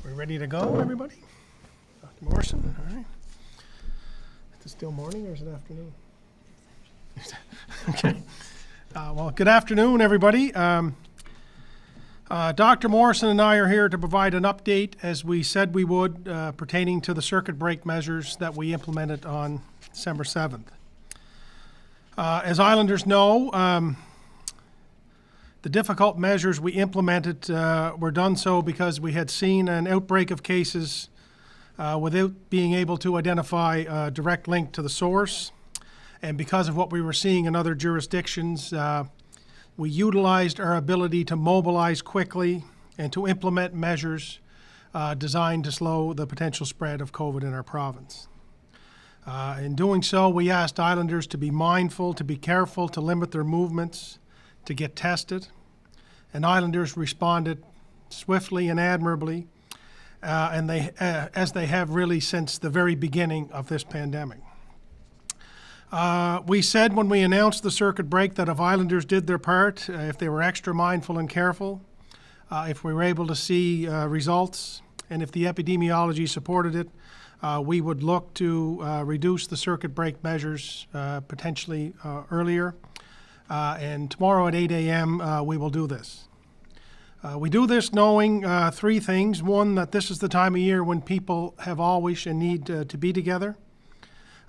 We ready to go, everybody? Dr. Morrison, all right. Is it still morning or is it afternoon? Okay. Well, good afternoon, everybody. Dr. Morrison and I are here to provide an update, as we said we would, pertaining to the circuit break measures that we implemented on December 7th. As Islanders know, the difficult measures we implemented were done so because we had seen an outbreak of cases without being able to identify a direct link to the source. And because of what we were seeing in other jurisdictions, we utilized our ability to mobilize quickly and to implement measures designed to slow the potential spread of COVID in our province. In doing so, we asked Islanders to be mindful, to be careful, to limit their movements, to get tested, and Islanders responded swiftly and admirably, and as they have really since the very beginning of this pandemic. We said when we announced the circuit break that if Islanders did their part, if they were extra mindful and careful, if we were able to see results, and if the epidemiology supported it, we would look to reduce the circuit break measures potentially earlier. And tomorrow at 8 a.m. We will do this. We do this knowing three things. One, that this is the time of year when people have always and need to be together.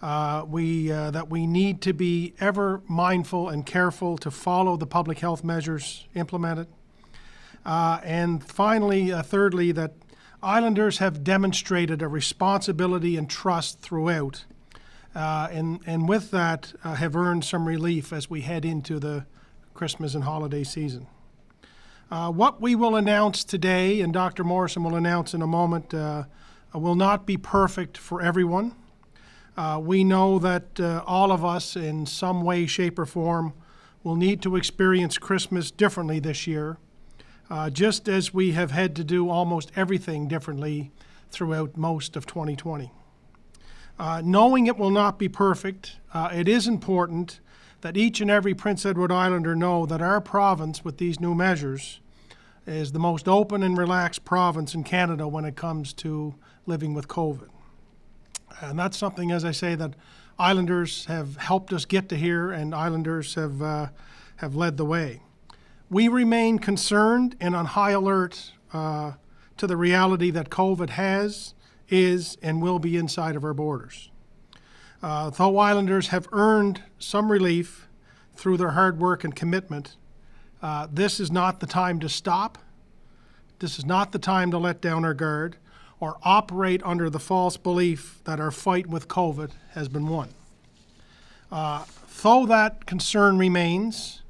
That we need to be ever mindful and careful to follow the public health measures implemented. And finally, thirdly, that Islanders have demonstrated a responsibility and trust throughout. And with that, have earned some relief as we head into the Christmas and holiday season. What we will announce today, and Dr. Morrison will announce in a moment, will not be perfect for everyone. We know that all of us in some way, shape, or form will need to experience Christmas differently this year, just as we have had to do almost everything differently throughout most of 2020. Knowing it will not be perfect, it is important that each and every Prince Edward Islander know that our province, with these new measures, is the most open and relaxed province in Canada when it comes to living with COVID. And that's something, as I say, that Islanders have helped us get to here, and Islanders have led the way. We remain concerned and on high alert to the reality that COVID is, and will be inside of our borders. Though Islanders have earned some relief through their hard work and commitment, this is not the time to stop. This is not the time to let down our guard or operate under the false belief that our fight with COVID has been won. Though that concern remains,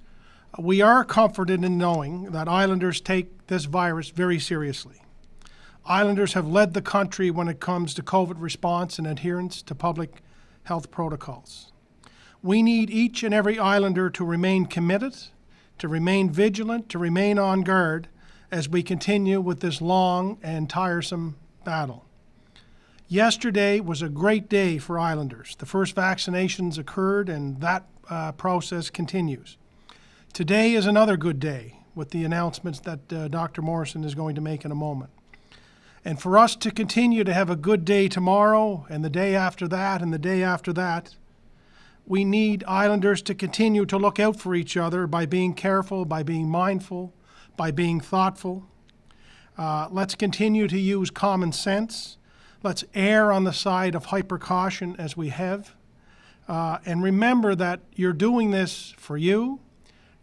we are comforted in knowing that Islanders take this virus very seriously. Islanders have led the country when it comes to COVID response and adherence to public health protocols. We need each and every Islander to remain committed, to remain vigilant, to remain on guard as we continue with this long and tiresome battle. Yesterday was a great day for Islanders. The first vaccinations occurred, and that process continues. Today is another good day with the announcements that Dr. Morrison is going to make in a moment. And for us to continue to have a good day tomorrow and the day after that and the day after that, we need Islanders to continue to look out for each other by being careful, by being mindful, by being thoughtful. Let's continue to use common sense. Let's err on the side of hyper caution as we have. And remember that you're doing this for you.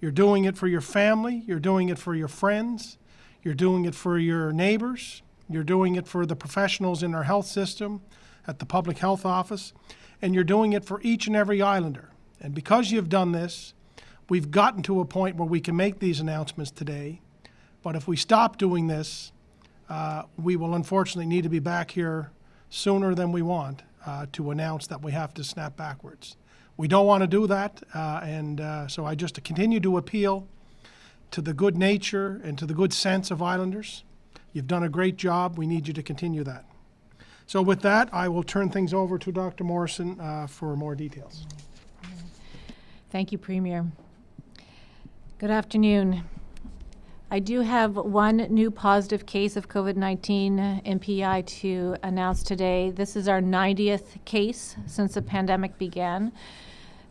You're doing it for your family. You're doing it for your friends. You're doing it for your neighbors. You're doing it for the professionals in our health system, at the public health office, and you're doing it for each and every Islander. And because you've done this, we've gotten to a point where we can make these announcements today. But if we stop doing this, we will unfortunately need to be back here sooner than we want to announce that we have to snap backwards. We don't want to do that, so I just continue to appeal to the good nature and to the good sense of Islanders. You've done a great job. We need you to continue that. So with that, I will turn things over to Dr. Morrison for more details. Thank you, Premier. Good afternoon. I do have one new positive case of COVID-19 in PEI to announce today. This is our 90th case since the pandemic began.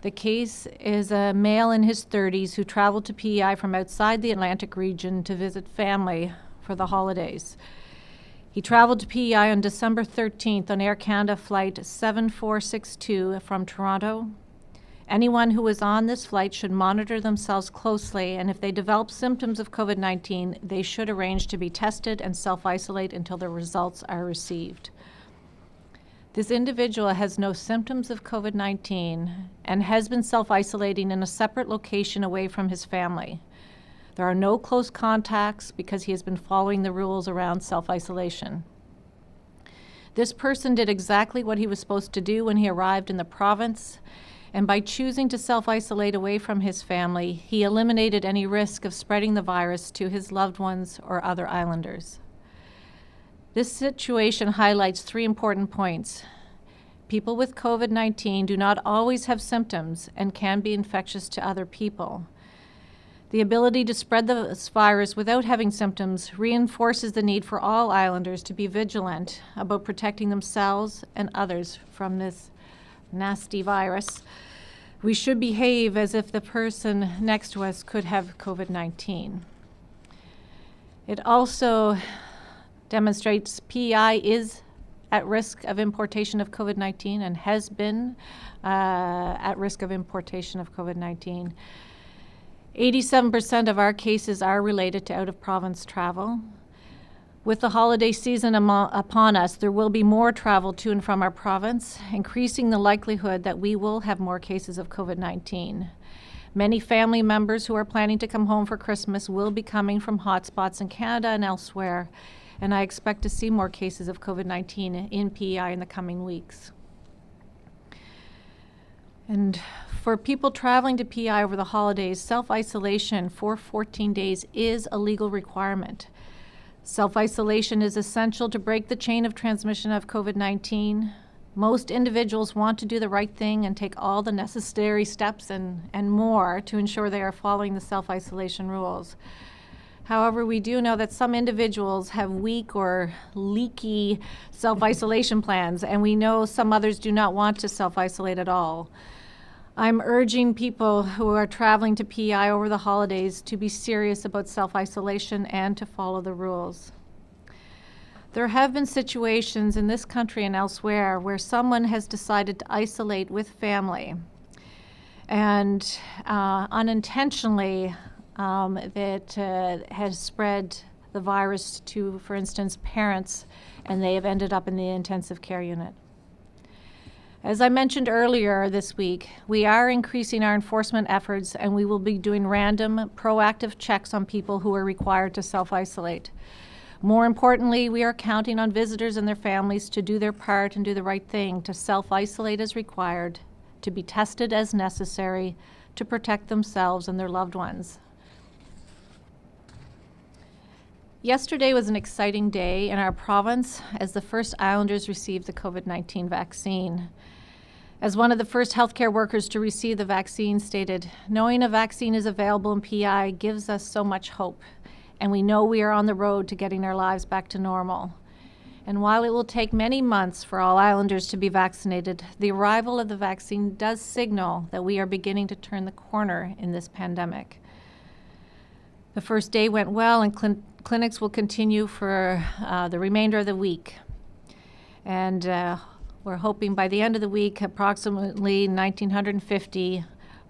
The case is a male in his 30s who traveled to PEI from outside the Atlantic region to visit family for the holidays. He traveled to PEI on December 13th on Air Canada Flight 7462 from Toronto. Anyone who was on this flight should monitor themselves closely, and if they develop symptoms of COVID-19, they should arrange to be tested and self-isolate until the results are received. This individual has no symptoms of COVID-19 and has been self-isolating in a separate location away from his family. There are no close contacts because he has been following the rules around self-isolation. This person did exactly what he was supposed to do when he arrived in the province, and by choosing to self-isolate away from his family, he eliminated any risk of spreading the virus to his loved ones or other islanders. This situation highlights 3 important points. People with COVID-19 do not always have symptoms and can be infectious to other people. The ability to spread this virus without having symptoms reinforces the need for all islanders to be vigilant about protecting themselves and others from this nasty virus. We should behave as if the person next to us could have COVID-19. It also demonstrates PEI is at risk of importation of COVID-19 and has been at risk of importation of COVID-19. 87% of our cases are related to out-of-province travel. With the holiday season upon us, there will be more travel to and from our province, increasing the likelihood that we will have more cases of COVID-19. Many family members who are planning to come home for Christmas will be coming from hotspots in Canada and elsewhere, and I expect to see more cases of COVID-19 in PEI in the coming weeks. And for people traveling to PEI over the holidays, self-isolation for 14 days is a legal requirement. Self-isolation is essential to break the chain of transmission of COVID-19. Most individuals want to do the right thing and take all the necessary steps and more to ensure they are following the self-isolation rules. However, we do know that some individuals have weak or leaky self-isolation plans, and we know some others do not want to self-isolate at all. I'm urging people who are traveling to PEI over the holidays to be serious about self-isolation and to follow the rules. There have been situations in this country and elsewhere where someone has decided to isolate with family and unintentionally that has spread the virus to, for instance, parents, and they have ended up in the intensive care unit. As I mentioned earlier this week, we are increasing our enforcement efforts, and we will be doing random, proactive checks on people who are required to self-isolate. More importantly, we are counting on visitors and their families to do their part and do the right thing, to self-isolate as required, to be tested as necessary, to protect themselves and their loved ones. Yesterday was an exciting day in our province as the first Islanders received the COVID-19 vaccine. As one of the first healthcare workers to receive the vaccine stated, knowing a vaccine is available in PEI gives us so much hope, and we know we are on the road to getting our lives back to normal. And while it will take many months for all Islanders to be vaccinated, the arrival of the vaccine does signal that we are beginning to turn the corner in this pandemic. The first day went well, and clinics will continue for the remainder of the week. And we're hoping by the end of the week, approximately 1,950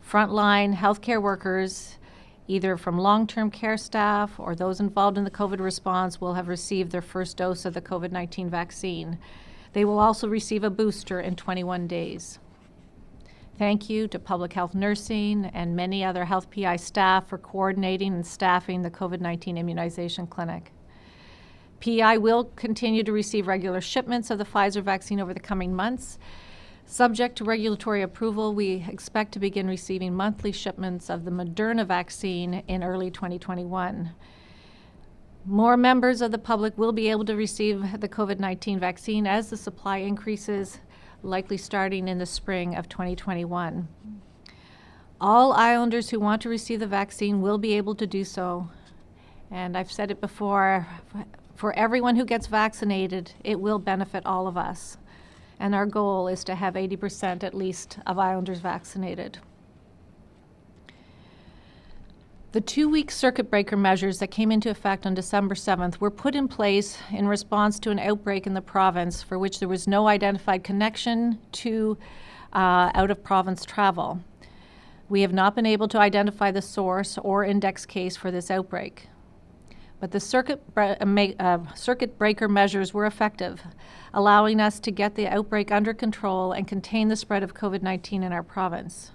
frontline healthcare workers, either from long-term care staff or those involved in the COVID response, will have received their first dose of the COVID-19 vaccine. They will also receive a booster in 21 days. Thank you to public health nursing and many other health PEI staff for coordinating and staffing the COVID-19 immunization clinic. PEI will continue to receive regular shipments of the Pfizer vaccine over the coming months. Subject to regulatory approval, we expect to begin receiving monthly shipments of the Moderna vaccine in early 2021. More members of the public will be able to receive the COVID-19 vaccine as the supply increases, likely starting in the spring of 2021. All Islanders who want to receive the vaccine will be able to do so, And I've said it before, for everyone who gets vaccinated, it will benefit all of us. And our goal is to have 80% at least of Islanders vaccinated. The 2-week circuit breaker measures that came into effect on December 7th were put in place in response to an outbreak in the province for which there was no identified connection to out-of-province travel. We have not been able to identify the source or index case for this outbreak. But the circuit breaker measures were effective, allowing us to get the outbreak under control and contain the spread of COVID-19 in our province.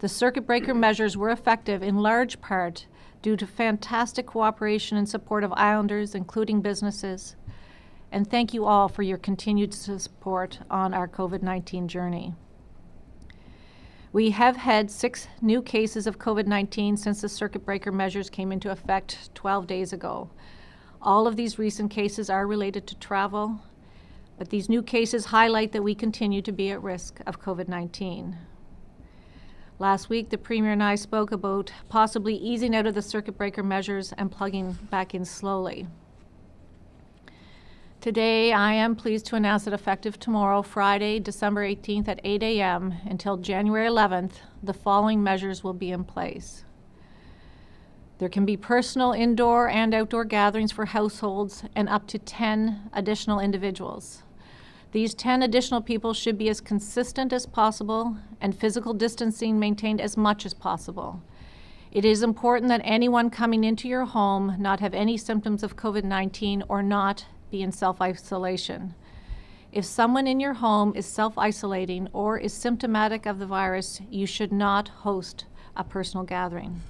The circuit breaker measures were effective in large part due to fantastic cooperation and support of Islanders, including businesses. And thank you all for your continued support on our COVID-19 journey. We have had 6 new cases of COVID-19 since the circuit breaker measures came into effect 12 days ago. All of these recent cases are related to travel, but these new cases highlight that we continue to be at risk of COVID-19. Last week, the Premier and I spoke about possibly easing out of the circuit breaker measures and plugging back in slowly. Today, I am pleased to announce that effective tomorrow, Friday, December 18th at 8 a.m. until January 11th, the following measures will be in place. There can be personal indoor and outdoor gatherings for households and up to 10 additional individuals. These 10 additional people should be as consistent as possible and physical distancing maintained as much as possible. It is important that anyone coming into your home not have any symptoms of COVID-19 or not be in self-isolation. If someone in your home is self-isolating or is symptomatic of the virus, you should not host a personal gathering.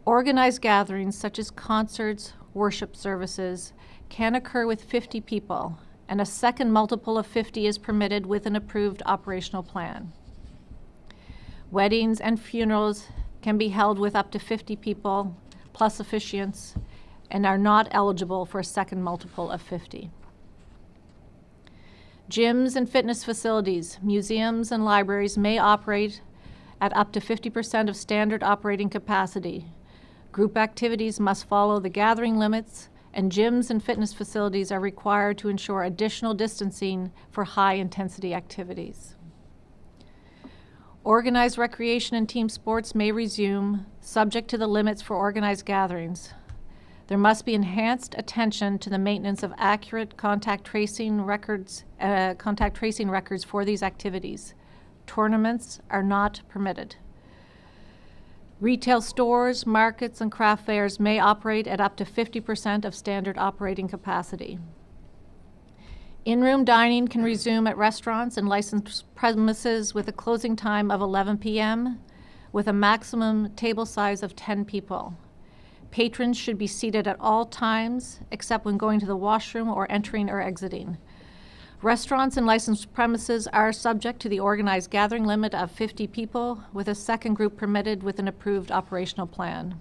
Organized gatherings such as concerts, worship services can occur with 50 people, and a second multiple of 50 is permitted with an approved operational plan. Weddings and funerals can be held with up to 50 people plus officiants and are not eligible for a second multiple of 50. Gyms and fitness facilities, museums and libraries may operate at up to 50% of standard operating capacity. Group activities must follow the gathering limits, and gyms and fitness facilities are required to ensure additional distancing for high-intensity activities. Organized recreation and team sports may resume, subject to the limits for organized gatherings. There must be enhanced attention to the maintenance of accurate contact tracing records for these activities. Tournaments are not permitted. Retail stores, markets, and craft fairs may operate at up to 50% of standard operating capacity. In-room dining can resume at restaurants and licensed premises with a closing time of 11 p.m. with a maximum table size of 10 people. Patrons should be seated at all times except when going to the washroom or entering or exiting. Restaurants and licensed premises are subject to the organized gathering limit of 50 people, with a second group permitted with an approved operational plan.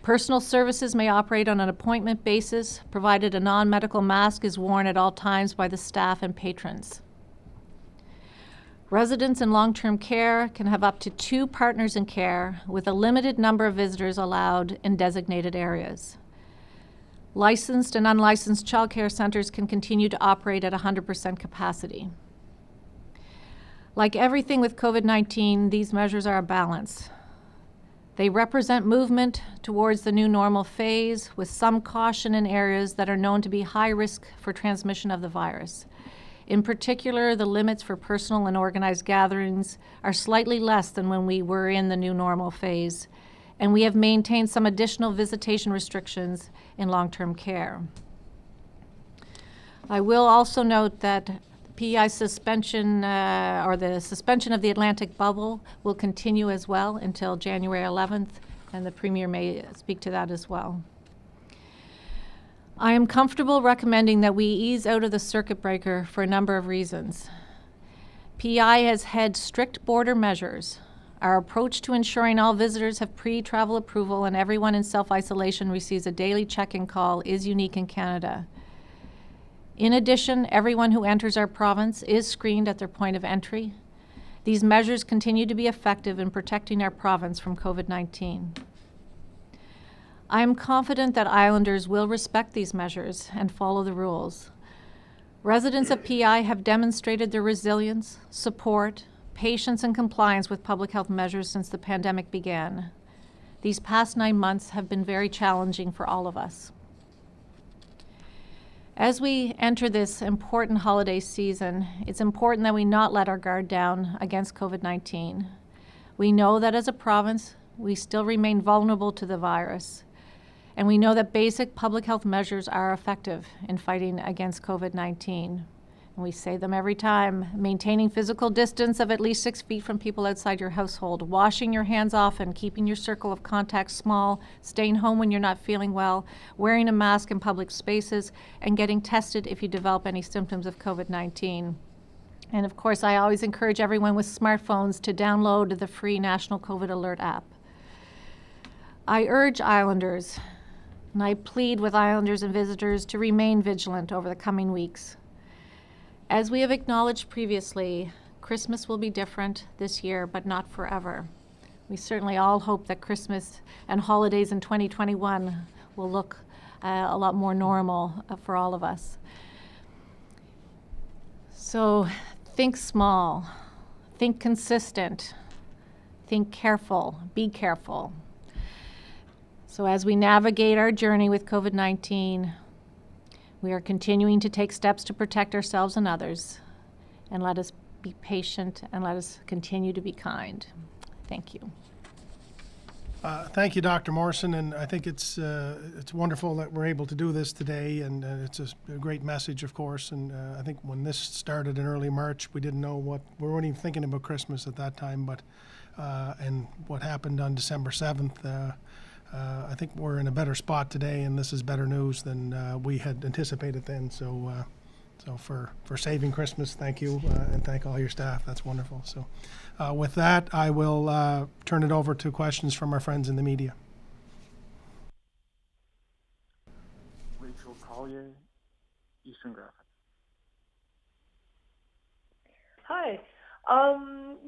Personal services may operate on an appointment basis, provided a non-medical mask is worn at all times by the staff and patrons. Residents in long-term care can have up to 2 partners in care, with a limited number of visitors allowed in designated areas. Licensed and unlicensed child care centers can continue to operate at 100% capacity. Like everything with COVID-19, these measures are a balance. They represent movement towards the new normal phase, with some caution in areas that are known to be high risk for transmission of the virus. In particular, the limits for personal and organized gatherings are slightly less than when we were in the new normal phase, and we have maintained some additional visitation restrictions in long-term care. I will also note that PEI suspension, or the suspension of the Atlantic bubble, will continue as well until January 11th, and the Premier may speak to that as well. I am comfortable recommending that we ease out of the circuit breaker for a number of reasons. PEI has had strict border measures. Our approach to ensuring all visitors have pre-travel approval and everyone in self-isolation receives a daily check-in call is unique in Canada. In addition, everyone who enters our province is screened at their point of entry. These measures continue to be effective in protecting our province from COVID-19. I am confident that Islanders will respect these measures and follow the rules. Residents of PI have demonstrated their resilience, support, patience, and compliance with public health measures since the pandemic began. These past 9 months have been very challenging for all of us. As we enter this important holiday season, it's important that we not let our guard down against COVID-19. We know that as a province, we still remain vulnerable to the virus. And we know that basic public health measures are effective in fighting against COVID-19. And we say them every time: maintaining physical distance of at least 6 feet from people outside your household, washing your hands often, keeping your circle of contact small, staying home when you're not feeling well, wearing a mask in public spaces, and getting tested if you develop any symptoms of COVID-19. And of course, I always encourage everyone with smartphones to download the free National COVID Alert app. I urge Islanders, and I plead with Islanders and visitors to remain vigilant over the coming weeks. As we have acknowledged previously, Christmas will be different this year, but not forever. We certainly all hope that Christmas and holidays in 2021 will look a lot more normal for all of us. So think small, think consistent, think careful, be careful. So as we navigate our journey with COVID-19, we are continuing to take steps to protect ourselves and others. And let us be patient and let us continue to be kind. Thank you. Thank you, Dr. Morrison, and I think it's wonderful that we're able to do this today, and it's a great message, of course. And I think when this started in early March, we didn't know we weren't even thinking about Christmas at that time, but and what happened on December 7th. I think we're in a better spot today, and this is better news than we had anticipated then. So for saving Christmas, thank you, and thank all your staff. That's wonderful. So with that, I will turn it over to questions from our friends in the media. Rachel Collier, Eastern Graphic. Hi.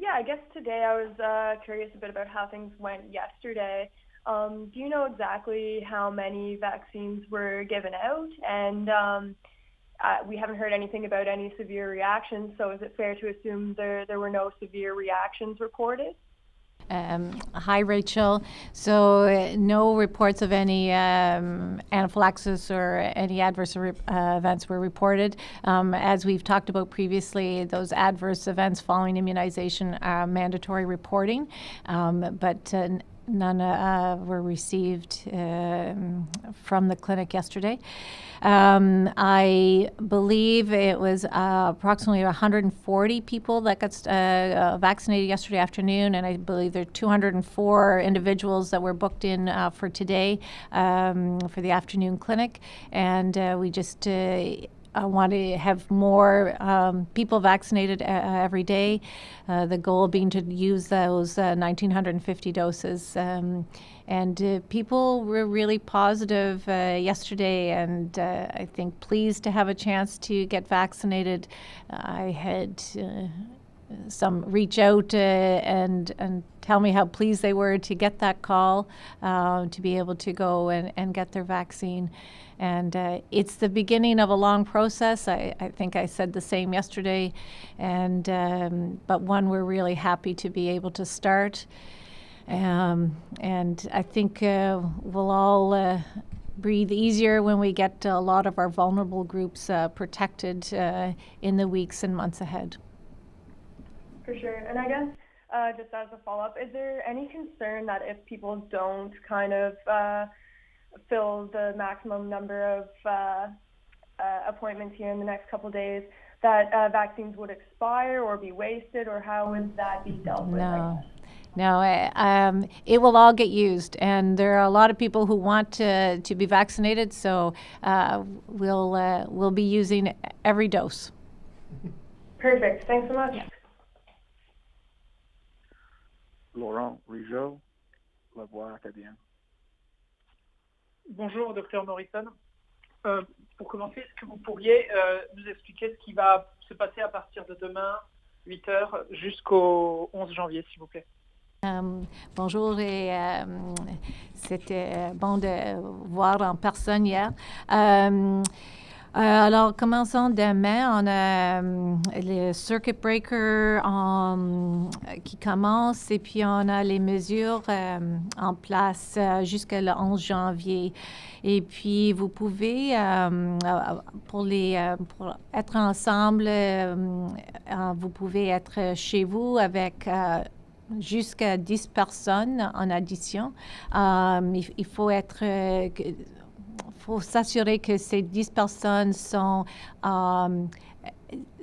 Yeah, I guess today I was curious a bit about how things went yesterday. Do you know exactly how many vaccines were given out? And we haven't heard anything about any severe reactions, so is it fair to assume there were no severe reactions reported? Hi, Rachel. So no reports of any anaphylaxis or any adverse events were reported. As we've talked about previously, those adverse events following immunization are mandatory reporting, but none were received from the clinic yesterday. I believe it was approximately 140 people that got vaccinated yesterday afternoon, and I believe there are 204 individuals that were booked in for today for the afternoon clinic. And we just I want to have more people vaccinated every day, the goal being to use those 1,950 doses. And people were really positive yesterday, and I think pleased to have a chance to get vaccinated. I had some reach out and tell me how pleased they were to get that call, to be able to go and get their vaccine. And it's the beginning of a long process. I think I said the same yesterday, and but one we're really happy to be able to start. And I think we'll all breathe easier when we get a lot of our vulnerable groups protected in the weeks and months ahead. For sure. And I guess just as a follow-up, is there any concern that if people don't kind of fill the maximum number of appointments here in the next couple of days, that vaccines would expire or be wasted, or how would that be dealt with? No, it will all get used, and there are a lot of people who want to be vaccinated, so we'll be using every dose. Perfect. Thanks so much. Yeah. Laurent Rigeau, La Voix acadienne. Bonjour, Dr Morrison. Pour commencer, est-ce que vous pourriez nous expliquer ce qui va se passer à partir de demain, 8 heures, jusqu'au 11 janvier, s'il vous plaît? Bonjour et c'était bon de voir en personne hier. Alors, commençons demain. On a le circuit breaker qui commence et puis on a les mesures en place jusqu'à le 11 janvier. Et puis, vous pouvez, pour être ensemble, vous pouvez être chez vous avec jusqu'à 10 personnes en addition. Il faut faut s'assurer que ces 10 personnes sont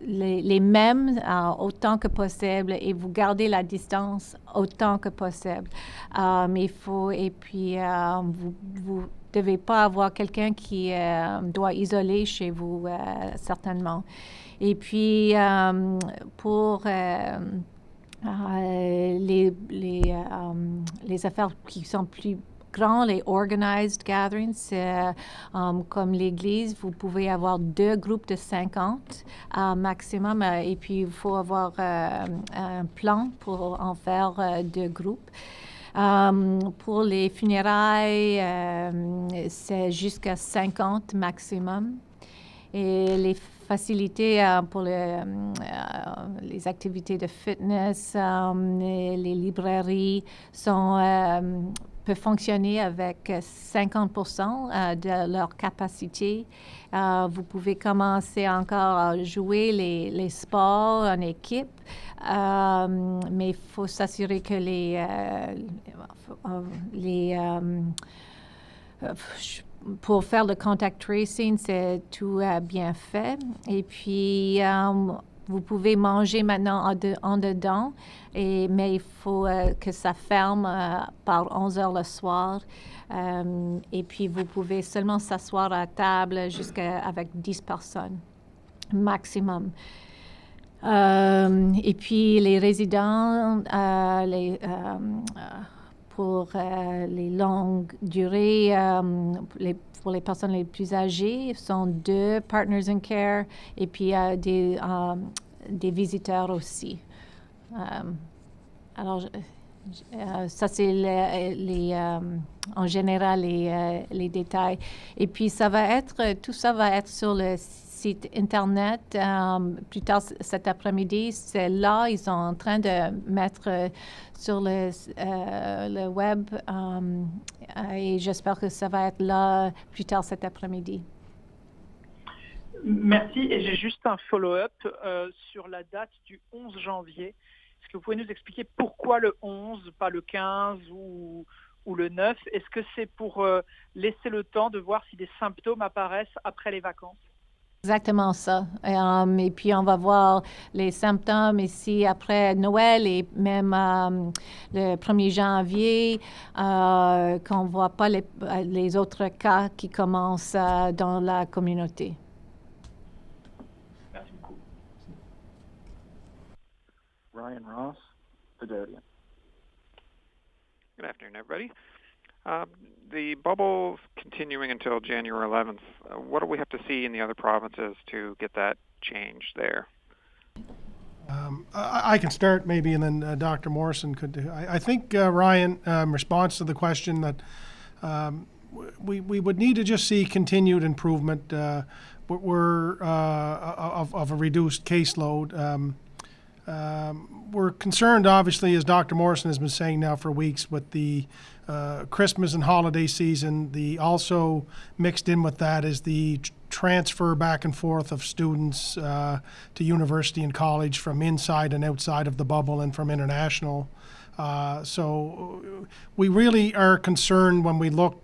les mêmes autant que possible et vous gardez la distance autant que possible. Et puis, vous devez pas avoir quelqu'un qui doit isoler chez vous, certainement. Et puis, pour les affaires qui sont plus grandes, les organized gatherings, comme l'église, vous pouvez avoir 2 groupes de 50 maximum, et puis il faut avoir un plan pour en faire 2 groupes. Pour les funérailles, c'est jusqu'à 50 maximum. Et les facilités pour les activités de fitness, les librairies peuvent fonctionner avec 50% de leur capacité. Vous pouvez commencer encore à jouer les sports en équipe, mais il faut s'assurer que pour faire le contact tracing, c'est tout bien fait. Et puis, vous pouvez manger maintenant en dedans, mais il faut que ça ferme par 11 heures le soir. Et puis, vous pouvez seulement s'asseoir à table avec 10 personnes maximum. Et puis, les résidents, pour les longues durées, pour les personnes les plus âgées, sont 2 partners in care et puis des visiteurs aussi. Alors, ça, c'est en général les détails. Et puis, tout ça va être sur le site Internet plus tard cet après-midi. C'est là, ils sont en train de mettre sur le web et j'espère que ça va être là plus tard cet après-midi. Merci. Et j'ai juste un follow-up sur la date du 11 janvier. Est-ce que vous pouvez nous expliquer pourquoi le 11, pas le 15 ou le 9? Est-ce que c'est pour laisser le temps de voir si des symptômes apparaissent après les vacances? Exactement ça. Et puis, on va voir les symptômes ici après Noël et même le 1er janvier, qu'on ne voit pas les autres cas qui commencent dans la communauté. Merci beaucoup. Ryan Ross, Vidodian. Good afternoon, everybody. The bubble's continuing until January 11th. What do we have to see in the other provinces to get that changed there? I can start maybe, and then Dr. Morrison could. I think, Ryan, in response to the question that we would need to just see continued improvement. We're of a reduced caseload. We're concerned, obviously, as Dr. Morrison has been saying now for weeks, with the Christmas and holiday season. Also mixed in with that is the transfer back and forth of students to university and college from inside and outside of the bubble and from international. So we really are concerned when we look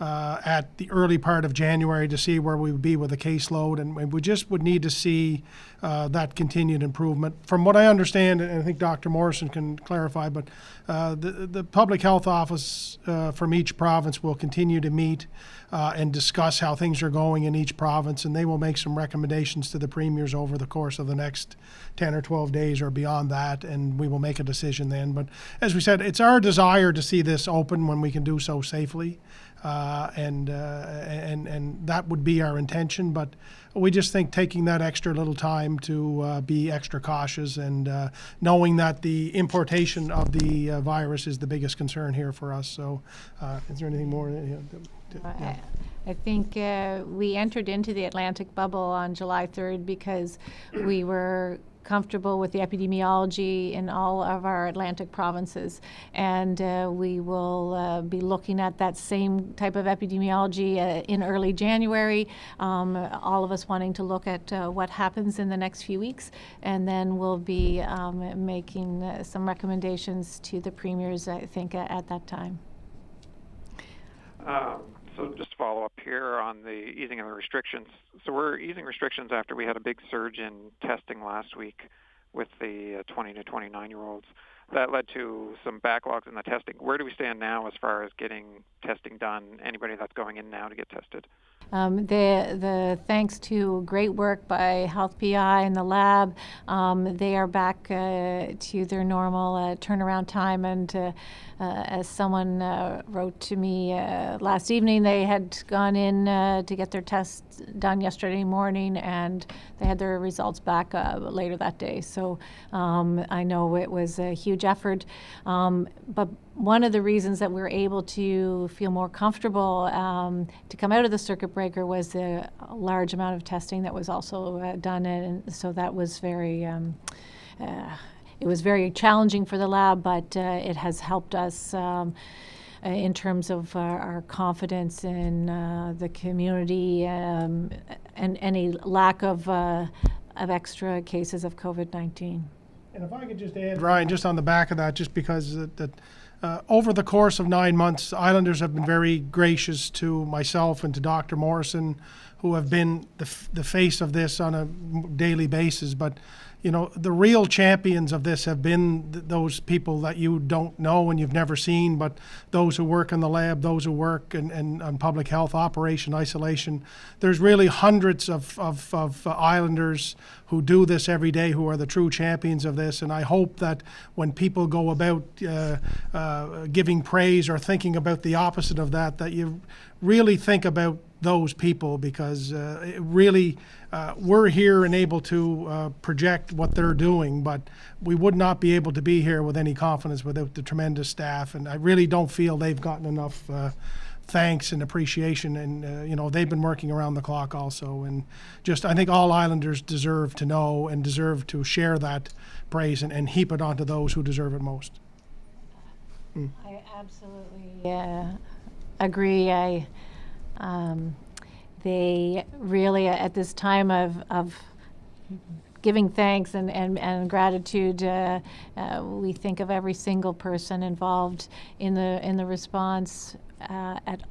at the early part of January to see where we would be with the caseload, and we just would need to see that continued improvement. From what I understand, and I think Dr. Morrison can clarify, but the public health office from each province will continue to meet and discuss how things are going in each province, and they will make some recommendations to the premiers over the course of the next 10 or 12 days or beyond that, and we will make a decision then. But as we said, it's our desire to see this open when we can do so safely. and that would be our intention. But we just think taking that extra little time to be extra cautious and knowing that the importation of the virus is the biggest concern here for us. So is there anything more? Yeah. I think we entered into the Atlantic bubble on July 3rd because we were comfortable with the epidemiology in all of our Atlantic provinces. And we will be looking at that same type of epidemiology in early January, all of us wanting to look at what happens in the next few weeks. And then we'll be making some recommendations to the premiers, I think, at that time. So just to follow up here on the easing of the restrictions. So we're easing restrictions after we had a big surge in testing last week with the 20 to 29-year-olds. That led to some backlogs in the testing. Where do we stand now as far as getting testing done? Anybody that's going in now to get tested? The thanks to great work by Health PI and the lab, they are back to their normal turnaround time. And as someone wrote to me last evening, they had gone in to get their tests done yesterday morning, and they had their results back later that day. So I know it was a huge effort, but one of the reasons that we were able to feel more comfortable to come out of the circuit breaker was the large amount of testing that was also done, and so that was very it was very challenging for the lab, but it has helped us in terms of our confidence in the community and any lack of extra cases of COVID-19. And if I could just add, Ryan, just on the back of that, just because over the course of 9 months, Islanders have been very gracious to myself and to Dr. Morrison, who have been the face of this on a daily basis. But, you know, the real champions of this have been those people that you don't know and you've never seen, but those who work in the lab, those who work in on public health, operation, isolation. There's really hundreds of Islanders who do this every day, who are the true champions of this. And I hope that when people go about giving praise or thinking about the opposite of that, that you really think about those people, because really we're here and able to project what they're doing, but we would not be able to be here with any confidence without the tremendous staff. And I really don't feel they've gotten enough thanks and appreciation, and you know, they've been working around the clock also. And just, I think all Islanders deserve to know and deserve to share that praise and heap it onto those who deserve it most. I absolutely agree. They really, at this time of giving thanks and gratitude, we think of every single person involved in the response at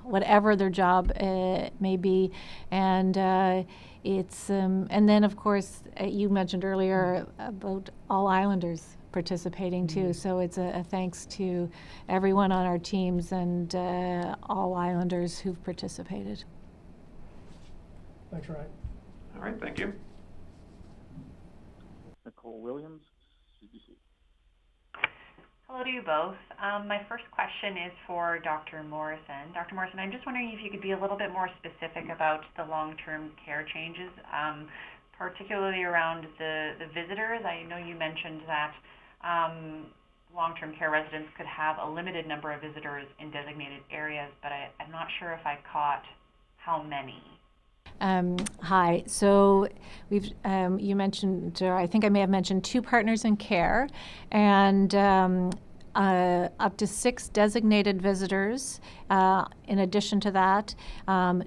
whatever their job may be, and it's and then of course you mentioned earlier about all Islanders participating too. So it's a thanks to everyone on our teams and all Islanders who've participated. Thanks, Ryan. All right, thank you. Nicole Williams, CBC. Hello to you both. My first question is for Dr. Morrison. Dr. Morrison, I'm just wondering if you could be a little bit more specific about the long-term care changes, particularly around the visitors. I know you mentioned that long-term care residents could have a limited number of visitors in designated areas, but I'm not sure if I caught how many. Hi. So we've you mentioned, or I think I may have mentioned, 2 partners in care, and up to 6 designated visitors. In addition to that,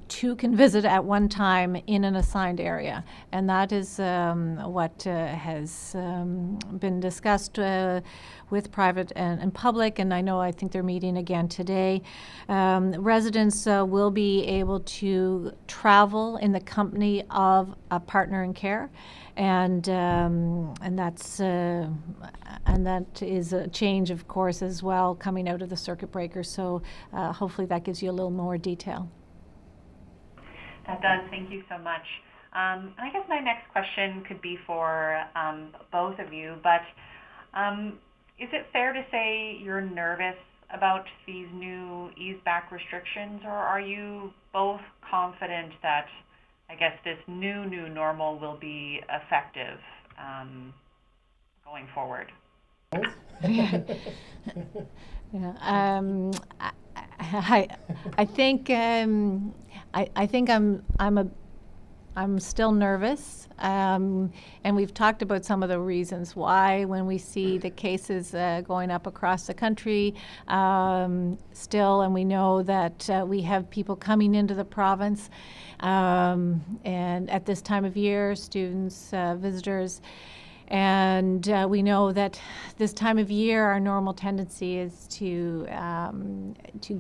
2 can visit at one time in an assigned area, and that is what has been discussed with private and public, and I think they're meeting again today. Residents will be able to travel in the company of a partner in care, and that's and that is a change, of course, as well, coming out of the circuit breaker. So hopefully that gives you a little more detail. That does. Thank you so much. And I guess my next question could be for both of you, but is it fair to say you're nervous about these new ease-back restrictions, or are you both confident that, I guess, this new normal will be effective going forward? Yeah, I think I'm still nervous, and we've talked about some of the reasons why when we see the cases going up across the country still, and we know that we have people coming into the province, and at this time of year, students, visitors. And we know that this time of year, our normal tendency is to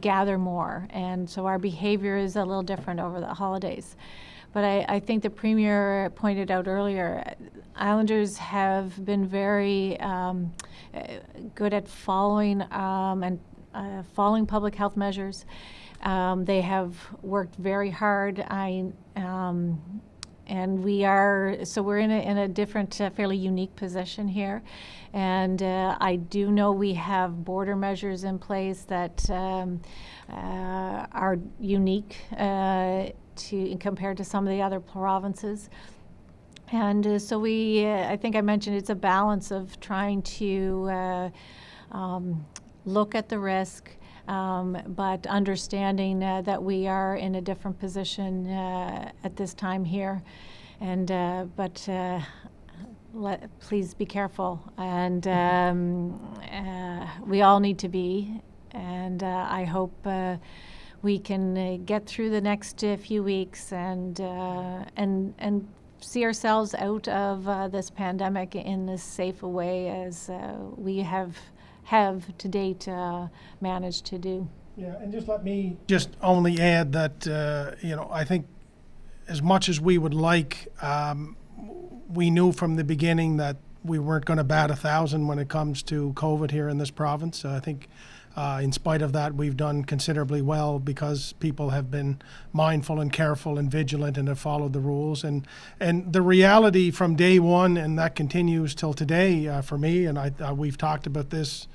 gather more, and so our behavior is a little different over the holidays. But I think the Premier pointed out earlier, Islanders have been very good at following following public health measures. They have worked very hard. And we're in a different, fairly unique position here. And I do know we have border measures in place that are unique compared to some of the other provinces. And so I think I mentioned it's a balance of trying to look at the risk, but understanding that we are in a different position at this time here, and please be careful, and we all need to be, and I hope we can get through the next few weeks and see ourselves out of this pandemic in as safe a way as we have to date managed to do. Yeah, and just let me just only add that, I think as much as we would like, we knew from the beginning that we weren't going to bat 1,000 when it comes to COVID here in this province. I think in spite of that, we've done considerably well because people have been mindful and careful and vigilant and have followed the rules. And the reality from day one, and that continues till today for me, and we've talked about this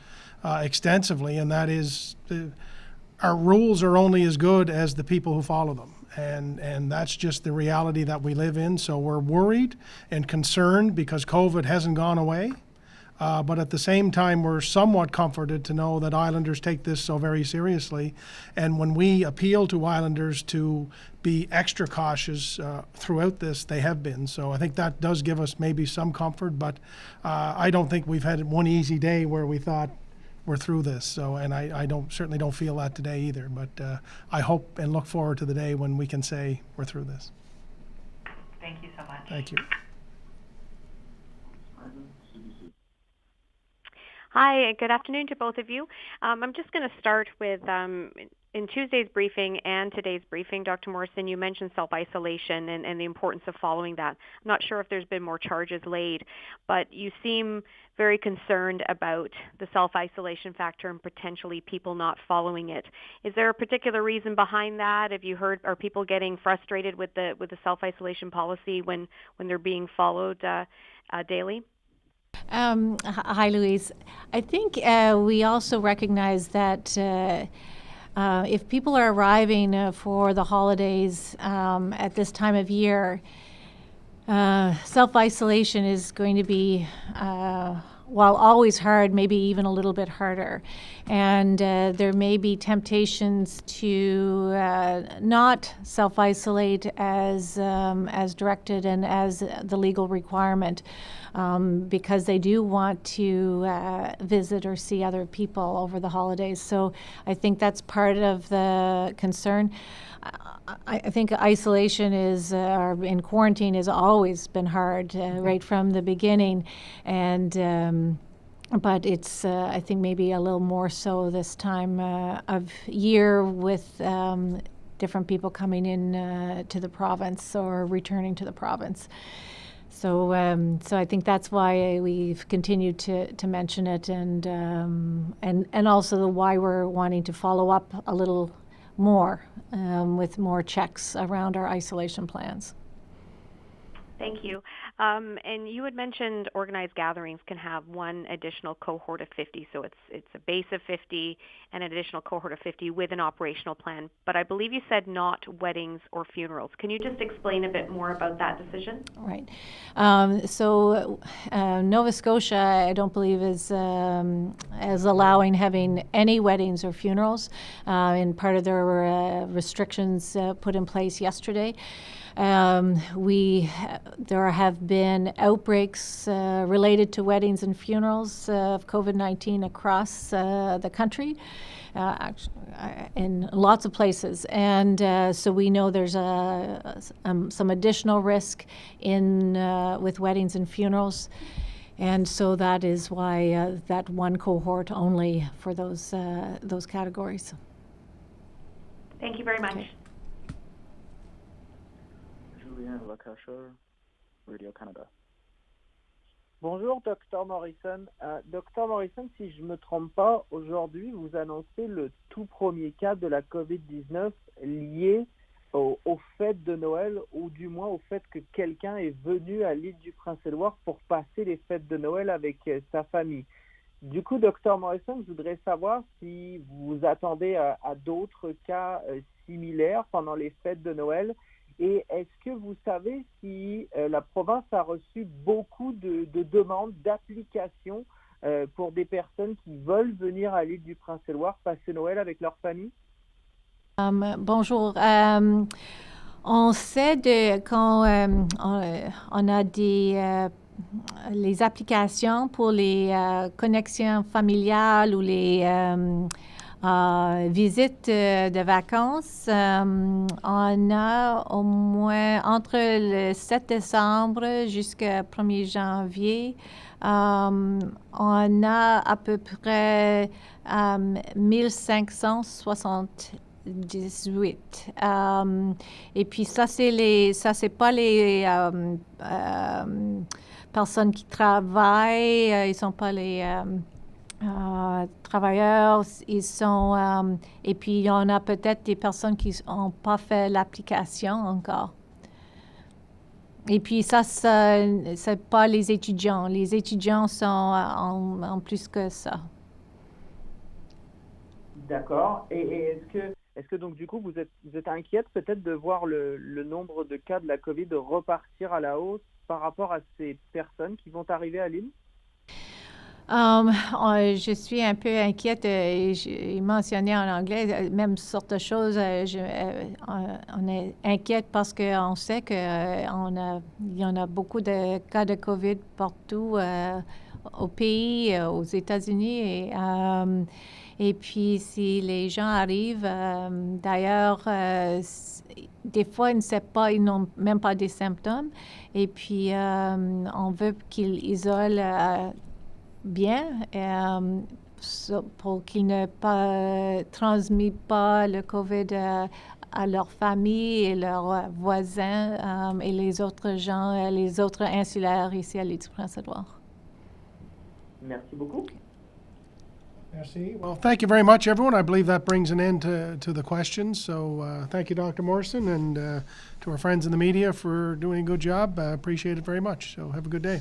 extensively, and that is our rules are only as good as the people who follow them. And that's just the reality that we live in. So we're worried and concerned because COVID hasn't gone away. But at the same time, we're somewhat comforted to know that Islanders take this so very seriously. And when we appeal to Islanders to be extra cautious throughout this, they have been. So I think that does give us maybe some comfort. But I don't think we've had one easy day where we thought we're through this. So, and I certainly don't feel that today either. But I hope and look forward to the day when we can say we're through this. Thank you so much. Thank you. Hi, good afternoon to both of you. I'm just going to start with, in Tuesday's briefing and today's briefing, Dr. Morrison, you mentioned self-isolation and the importance of following that. I'm not sure if there's been more charges laid, but you seem very concerned about the self-isolation factor and potentially people not following it. Is there a particular reason behind that? Have you heard, are people getting frustrated with the self-isolation policy when they're being followed daily? Hi, Louise. I think we also recognize that if people are arriving for the holidays at this time of year, self-isolation is going to be, while always hard, maybe even a little bit harder. And there may be temptations to not self-isolate as directed and as the legal requirement, because they do want to visit or see other people over the holidays. So I think that's part of the concern. I think isolation or in quarantine has always been hard, right from the beginning, and but it's I think maybe a little more so this time of year with different people coming in to the province or returning to the province. So I think that's why we've continued to mention it, and also why we're wanting to follow up a little more with more checks around our isolation plans. Thank you. And you had mentioned organized gatherings can have one additional cohort of 50, so it's a base of 50 and an additional cohort of 50 with an operational plan. But I believe you said not weddings or funerals. Can you just explain a bit more about that decision? Right. Nova Scotia, I don't believe is allowing having any weddings or funerals in part of their restrictions put in place yesterday. There have been outbreaks related to weddings and funerals of COVID-19 across the country, in lots of places. And so we know there's some additional risk with weddings and funerals. And so that is why that one cohort only for those categories. Thank you very much. Okay. Julien Lacacher, Radio Canada. Bonjour, Dr Morrison. Dr Morrison, si je ne me trompe pas, aujourd'hui, vous annoncez le tout premier cas de la COVID-19 lié aux fêtes de Noël, ou du moins au fait que quelqu'un est venu à l'île du Prince-Édouard pour passer les fêtes de Noël avec sa famille. Du coup, Dr Morrison, je voudrais savoir si vous attendez à d'autres cas similaires pendant les fêtes de Noël. Et est-ce que vous savez si la province a reçu beaucoup de demandes, d'applications pour des personnes qui veulent venir à l'île du Prince-Édouard passer Noël avec leur famille? Bonjour. On sait quand on a les applications pour les connexions familiales ou les visites de vacances, on a au moins entre le 7 décembre jusqu'au 1er janvier, on a à peu près 1578. Et puis ça c'est pas les personnes qui travaillent, ils sont pas les travailleurs, ils sont et puis il y en a peut-être des personnes qui n'ont pas fait l'application encore. Et puis ça c'est pas les étudiants. Les étudiants sont en plus que ça. D'accord. Et est-ce que donc du coup vous êtes inquiète peut-être de voir le nombre de cas de la COVID repartir à la hausse par rapport à ces personnes qui vont arriver à l'île? Je suis un peu inquiète. J'ai mentionné en anglais, même sorte de choses. On est inquiète parce qu'on sait qu'il y en a beaucoup de cas de COVID partout au pays, aux États-Unis. Et puis, si les gens arrivent, d'ailleurs, des fois, ils ne savent pas, ils n'ont même pas des symptômes. Et puis, on veut qu'ils isolent bien pour qu'ils ne transmettent pas le COVID à leur famille et leurs voisins et les autres gens, les autres insulaires ici à l'île du Prince-Édouard. Merci beaucoup. Merci. Well, thank you very much, everyone. I believe that brings an end to the questions. So thank you, Dr. Morrison, and to our friends in the media for doing a good job. Appreciate it very much. So have a good day.